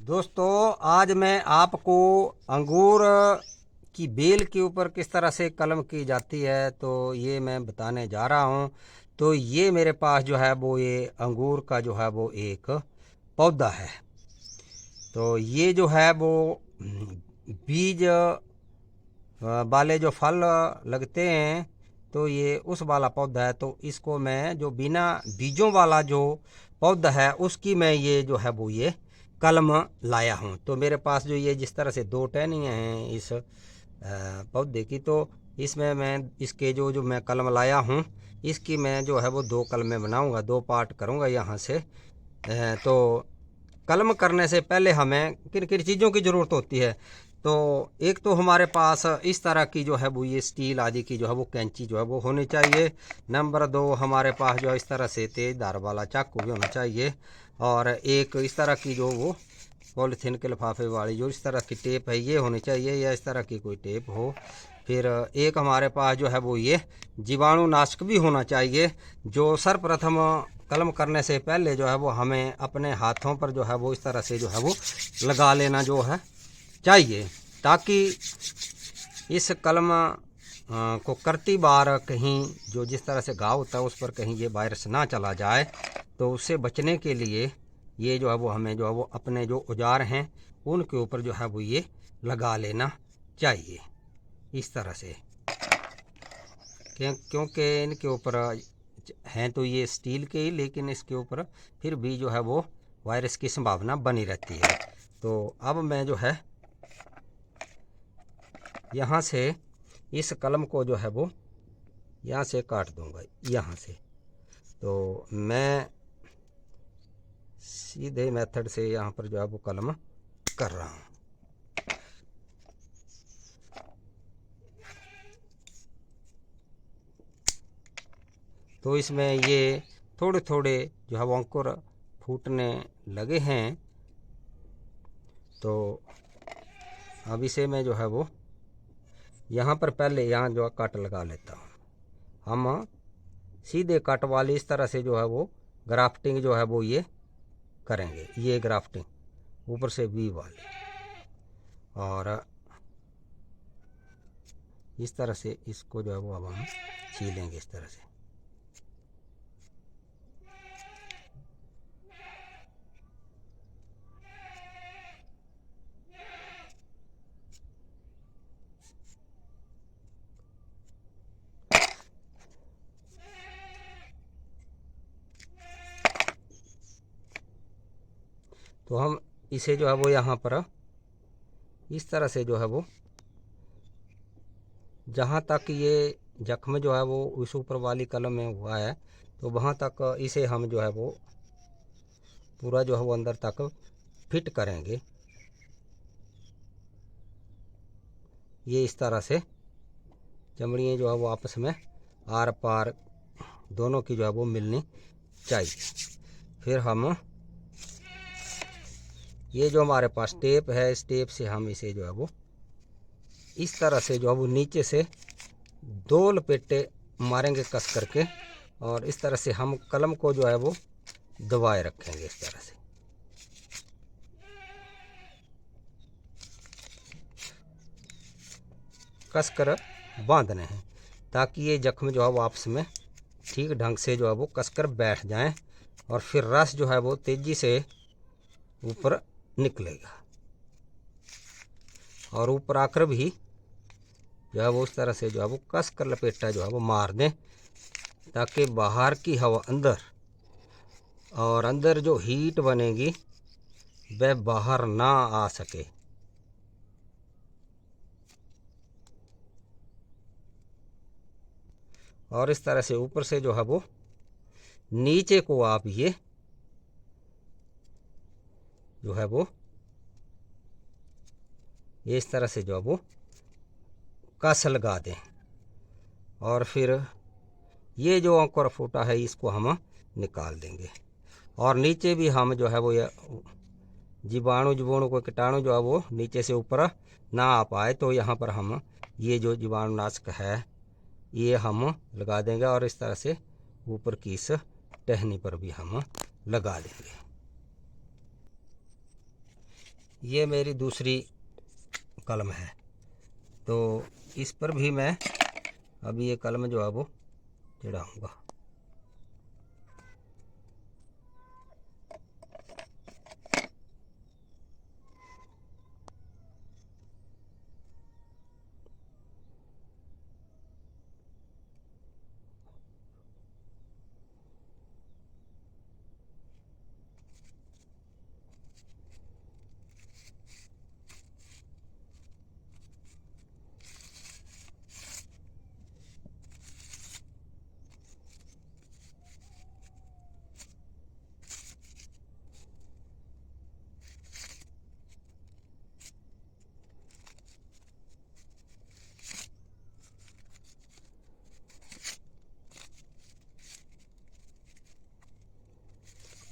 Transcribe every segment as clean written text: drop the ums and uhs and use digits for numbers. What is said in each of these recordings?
दोस्तों, आज मैं आपको अंगूर की बेल के ऊपर किस तरह से कलम की जाती है तो ये मैं बताने जा रहा हूँ। तो ये मेरे पास जो है वो ये अंगूर का जो है वो एक पौधा है। तो ये जो है वो बीज वाले जो फल लगते हैं तो ये उस वाला पौधा है। तो इसको मैं जो बिना बीजों वाला जो पौधा है उसकी मैं ये जो है वो ये कलम लाया हूँ। तो मेरे पास जो ये जिस तरह से दो टहनियाँ हैं इस पौधे की, तो इसमें मैं इसके जो मैं कलम लाया हूँ इसकी मैं जो है वो दो कलमें बनाऊँगा, दो पार्ट करूँगा यहाँ से। तो कलम करने से पहले हमें किन किन चीज़ों की ज़रूरत होती है। तो एक तो हमारे पास इस तरह की जो है वो ये स्टील आदि की जो है वो कैंची जो है वो होनी चाहिए। नंबर दो, हमारे पास जो इस तरह से तेज धार वाला चाकू भी होना चाहिए। और एक इस तरह की जो वो पॉलीथीन के लिफाफे वाली जो इस तरह की टेप है ये होनी चाहिए, या इस तरह की कोई टेप हो। फिर एक हमारे पास जो है वो ये जीवाणुनाशक भी होना चाहिए, जो सर्वप्रथम कलम करने से पहले जो है वो हमें अपने हाथों पर जो है वो इस तरह से जो है वो लगा लेना जो है चाहिए, ताकि इस कलम को करती बार कहीं जो जिस तरह से घाव होता है उस पर कहीं ये वायरस ना चला जाए। तो उससे बचने के लिए ये जो है वो हमें जो है वो अपने जो औजार हैं उनके ऊपर जो है वो ये लगा लेना चाहिए इस तरह से, क्योंकि इनके ऊपर हैं तो ये स्टील के ही, लेकिन इसके ऊपर फिर भी जो है वो वायरस की संभावना बनी रहती है। तो अब मैं जो है यहाँ से इस कलम को जो है वो यहाँ से काट दूंगा यहाँ से। तो मैं सीधे मेथड से यहाँ पर जो है वो कलम कर रहा हूँ। तो इसमें ये थोड़े थोड़े जो है वो अंकुर फूटने लगे हैं। तो अब इसे मैं जो है वो यहाँ पर पहले यहाँ जो कट लगा लेता हूँ। हम सीधे कट वाली इस तरह से जो है वो ग्राफ्टिंग जो है वो ये करेंगे, ये ग्राफ्टिंग ऊपर से वी वाली, और इस तरह से इसको जो है वो अब हम छीलेंगे इस तरह से। तो हम इसे जो है वो यहाँ पर इस तरह से जो है वो जहाँ तक ये जख्म जो है वो उस ऊपर वाली कलम में हुआ है तो वहाँ तक इसे हम जो है वो पूरा जो है वो अंदर तक फिट करेंगे। ये इस तरह से चमड़ियाँ जो है वो आपस में आर पार दोनों की जो है वो मिलनी चाहिए। फिर हम ये जो हमारे पास टेप है इस टेप से हम इसे जो है वो इस तरह से जो है वो नीचे से दो लपेटे मारेंगे कस करके, और इस तरह से हम कलम को जो है वो दबाए रखेंगे इस तरह से। कस कर बांधने हैं ताकि ये जख्म जो है वो आपस में ठीक ढंग से जो है वो कस कर बैठ जाएं, और फिर रस जो है वो तेज़ी से ऊपर निकलेगा, और ऊपर आकर भी जो है वो उस तरह से जो है वो कस कर लपेटा जो है वो मार दें, ताकि बाहर की हवा अंदर और अंदर जो हीट बनेगी वह बाहर ना आ सके। और इस तरह से ऊपर से जो है वो नीचे को आप ये जो है वो इस तरह से जो है वो कस लगा दें, और फिर ये जो अंकुर फूटा है इसको हम निकाल देंगे। और नीचे भी हम जो है वो ये जीवाणु को कीटाणु जो है वो नीचे से ऊपर ना आ पाए, तो यहाँ पर हम ये जो जीवाणुनाशक है ये हम लगा देंगे, और इस तरह से ऊपर की इस टहनी पर भी हम लगा देंगे। ये मेरी दूसरी कलम है। तो इस पर भी मैं अभी ये कलम जो है वो चढ़ाऊँगा।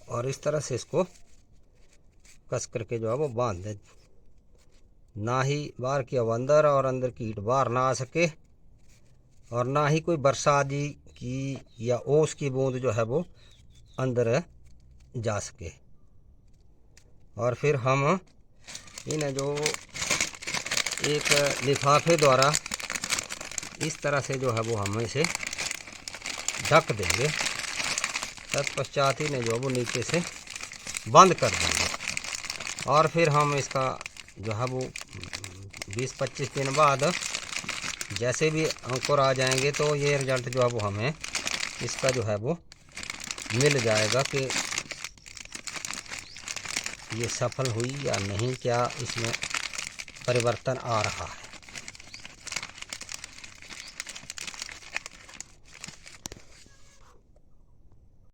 और इस तरह से इसको कस करके जो है वो बांध दे, ना ही बाहर की हवा अंदर और अंदर की हीट बाहर ना आ सके, और ना ही कोई बरसाती की या ओस की बूंद जो है वो अंदर जा सके। और फिर हम इन्हें जो एक लिफाफे द्वारा इस तरह से जो है वो हम इसे ढक देंगे। तत्पश्चात इन्हें जो वो नीचे से बंद कर देंगे। और फिर हम इसका जो है वो 20-25 दिन बाद जैसे भी अंकुर आ जाएंगे तो ये रिजल्ट जो है वो हमें इसका जो है वो मिल जाएगा कि ये सफल हुई या नहीं, क्या इसमें परिवर्तन आ रहा है।